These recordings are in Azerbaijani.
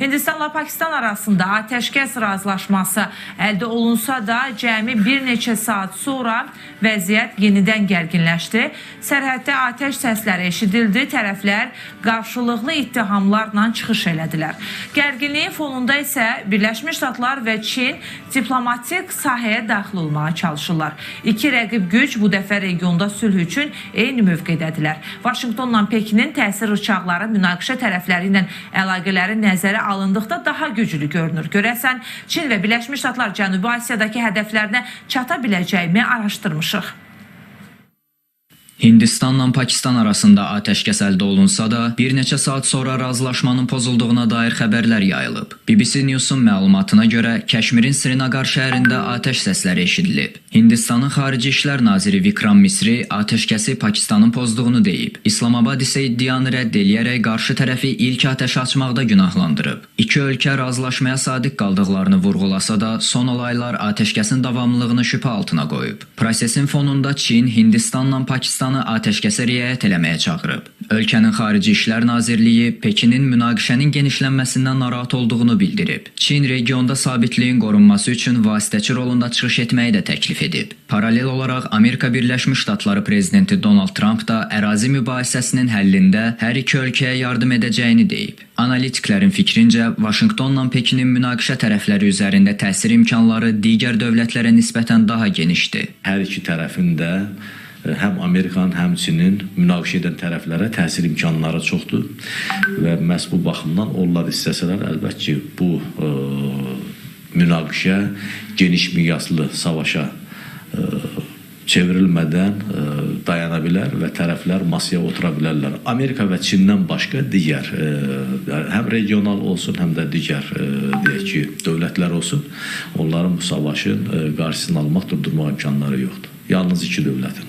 Hindistanla Pakistan arasında atəşkəs razılaşması əldə olunsa da cəmi bir neçə saat sonra vəziyyət yenidən gərginləşdi. Sərhəddə atəş səsləri eşidildi, tərəflər qarşılıqlı ittihamlarla çıxış elədilər. Gərginliyin fonunda isə Birləşmiş Ştatlar və Çin diplomatik sahəyə daxil olmağa çalışırlar. İki rəqib güc bu dəfə regionda sülh üçün eyni mövqedədirlər. Vaşinqtonla Pekinin təsir rıçaqları münaqişə tərəfləri ilə əlaqələri nəzərə alındıqda daha güclü görünür. Görəsən, Çin və Birləşmiş Ştatlar Cənubi Asiyadakı hədəflərinə çata biləcəyimi araşdırmışıq. Hindistanla Pakistan arasında atəşkəs əldə olunsa da, bir neçə saat sonra razılaşmanın pozulduğuna dair xəbərlər yayılıb. BBC News-un məlumatına görə Kəşmirin Srinagar şəhərində atəş səsləri eşidilib. Hindistanın Xarici İşlər Naziri Vikram Misri atəşkəsi Pakistanın pozduğunu deyib. İslamabad isə iddianı rədd eləyərək qarşı tərəfi ilk atəş açmaqda günahlandırıb. İki ölkə razılaşmaya sadiq qaldıqlarını vurğulasa da, son olaylar atəşkəsin davamlılığını şübhə altına qoyub. Prosesin fonunda Çin, Hindistanla Pakistan atəşkəsə riayət eləməyə çağırıb. Ölkənin Xarici İşlər Nazirliyi Pekinin münaqişənin genişlənməsindən narahat olduğunu bildirib. Çin regionda sabitliyin qorunması üçün vasitəçi rolunda çıxış etməyi də təklif edib. Paralel olaraq Amerika Birləşmiş Ştatları prezidenti Donald Trump da ərazi mübahisəsinin həllində hər iki ölkəyə yardım edəcəyini deyib. Analitiklərin fikrincə, Vaşinqtonla Pekinin münaqişə tərəfləri üzərində təsir imkanları digər dövlətlərə nisbətən daha genişdir. Hər iki tərəfin də həm Amerikanın, həm Çinin münaqişə edən tərəflərə təsir imkanları çoxdur və məhz bu baxımdan onlar istəsələr, əlbəttə ki, bu münaqişə geniş miqyaslı savaşa çevrilmədən dayana bilər və tərəflər masaya otura bilərlər. Amerika və Çindən başqa digər, həm regional olsun, həm də digər deyək ki, dövlətlər olsun, onların bu savaşın qarşısını almaq, durdurmaq imkanları yoxdur. Yalnız iki dövlətin,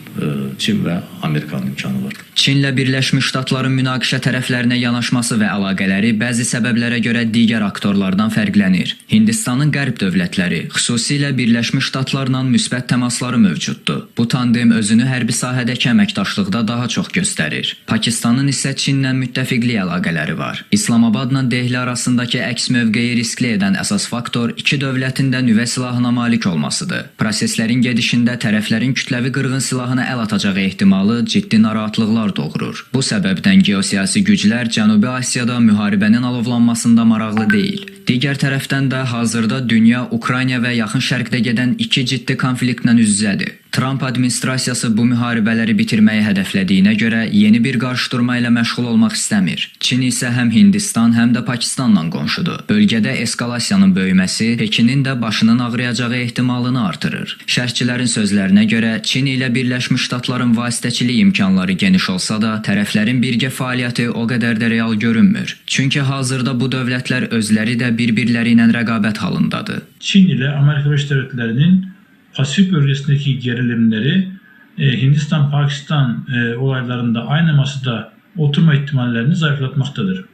Çin və Amerikanın imkanı var. Çinlə Birləşmiş Ştatların münaqişə tərəflərinə yanaşması və əlaqələri bəzi səbəblərə görə digər aktorlardan fərqlənir. Hindistanın qərb dövlətləri, xüsusilə Birləşmiş Ştatlarla müsbət təmasları mövcuddur. Bu tandem özünü hərbi sahədəki əməkdaşlıqda daha çox göstərir. Pakistanın isə Çinlə müttəfiqlik əlaqələri var. İslamabadla Dehli arasındakı əks mövqeyi riskli edən əsas faktor iki dövlətin də nüvə silahına malik olmasıdır. Proseslərin gedişində tərəflərin kütləvi qırğın silahına əl atacağı ehtimalı ciddi narahatlıqlar doğurur. Bu səbəbdən geosiyasi güclər Cənubi Asiyada müharibənin alovlanmasında maraqlı deyil. Digər tərəfdən də hazırda dünya Ukrayna və Yaxın Şərqdə gedən iki ciddi konfliktlə üz-üzədir. Trump administrasiyası bu müharibələri bitirməyi hədəflədiyinə görə yeni bir qarşıdurma ilə məşğul olmaq istəmir. Çin isə həm Hindistan, həm də Pakistanla qonşudur. Bölgədə eskalasiyanın böyüməsi Pekinin də başının ağrıyacağı ehtimalını artırır. Şərhçilərin sözlərinə görə Çin ilə Birləşmiş Ştatların vasitəçilik imkanları geniş olsa da, tərəflərin birgə fəaliyyəti o qədər də real görünmür. Çünki hazırda bu dövlətlər özləri də bir-birləri ilə rəqabət halındadır. Çin ilə Amerika Birləşmiş Devletleri'nin Pasifik bölgesindeki gerilimleri Hindistan-Pakistan olaylarında aynı masada oturma ihtimallerini zayıflatmaktadır.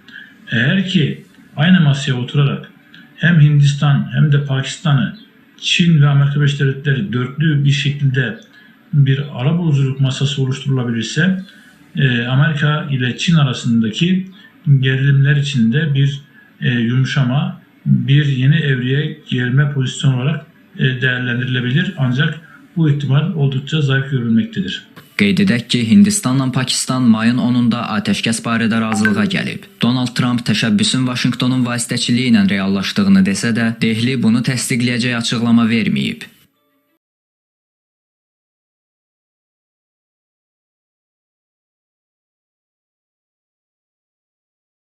Eğer ki aynı masaya oturarak hem Hindistan hem de Pakistan'ı Çin ve Amerika Birleşik Devletleri dörtlü bir şekilde bir arabuluculuk masası oluşturulabilirse Amerika ile Çin arasındaki gerilimler içinde bir yumuşama, bir yeni evreye gelme pozisyonu olarak değerlendirilebilir, ancak bu ihtimal oldukça zayıf görülmektedir. Qeyd edək ki, Hindistanla Pakistan mayın 10-da atəşkəs barədə razılığa gəlib. Donald Trump təşəbbüsün Vaşinqtonun vasitəçiliyi ilə reallaşdığını desə də, Dehli bunu təsdiqləyəcək açıqlama verməyib.